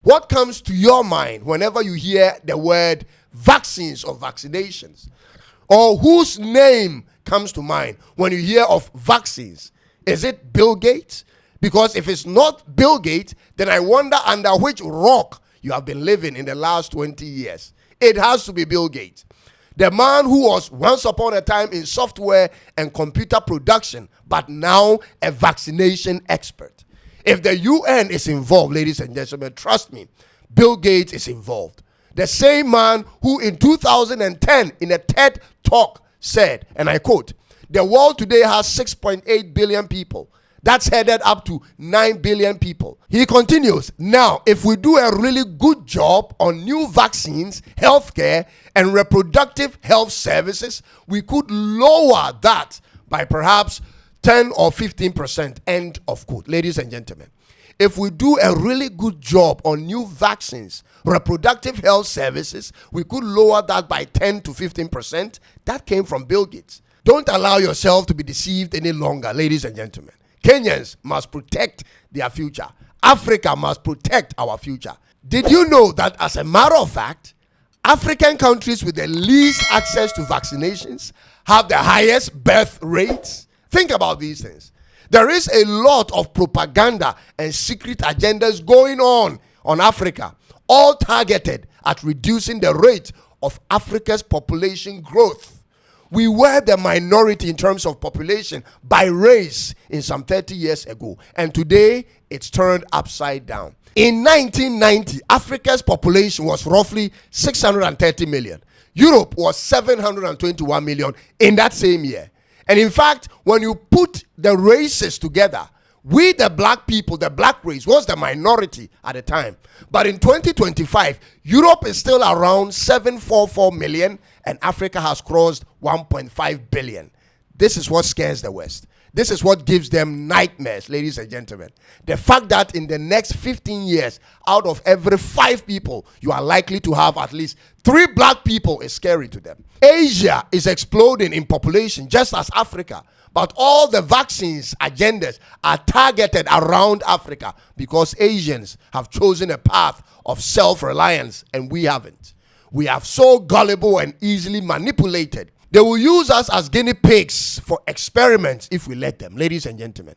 What comes to your mind whenever you hear the word vaccines or vaccinations? Or whose name comes to mind when you hear of vaccines? Is it Bill Gates? Because if it's not Bill Gates, then I wonder under which rock you have been living in the last 20 years. It has to be Bill Gates. The man who was once upon a time in software and computer production, but now a vaccination expert. If the UN is involved, ladies and gentlemen, trust me, Bill Gates is involved. The same man who in 2010 in a TED talk said, and I quote, "The world today has 6.8 billion people. That's headed up to 9 billion people." He continues, "Now, if we do a really good job on new vaccines, healthcare, and reproductive health services, we could lower that by perhaps 10 or 15%, end of quote. Ladies and gentlemen, if we do a really good job on new vaccines, reproductive health services, we could lower that by 10 to 15%. That came from Bill Gates. Don't allow yourself to be deceived any longer, ladies and gentlemen. Kenyans must protect their future. Africa must protect our future. Did you know that, as a matter of fact, African countries with the least access to vaccinations have the highest birth rates? Think about these things. There is a lot of propaganda and secret agendas going on Africa, all targeted at reducing the rate of Africa's population growth. We were the minority in terms of population by race in some 30 years ago, and today it's turned upside down. In 1990, Africa's population was roughly 630 million. Europe was 721 million in that same year. And in fact, when you put the races together, we, the black people, the black race, was the minority at the time. But in 2025, Europe is still around 744 million, and Africa has crossed 1.5 billion. This is what scares the West. This is what gives them nightmares, ladies and gentlemen. The fact that in the next 15 years, out of every 5 people, you are likely to have at least 3 black people is scary to them. Asia is exploding in population just as Africa. But all the vaccines agendas are targeted around Africa because Asians have chosen a path of self-reliance and we haven't. We are so gullible and easily manipulated. They will use us as guinea pigs for experiments if we let them, ladies and gentlemen.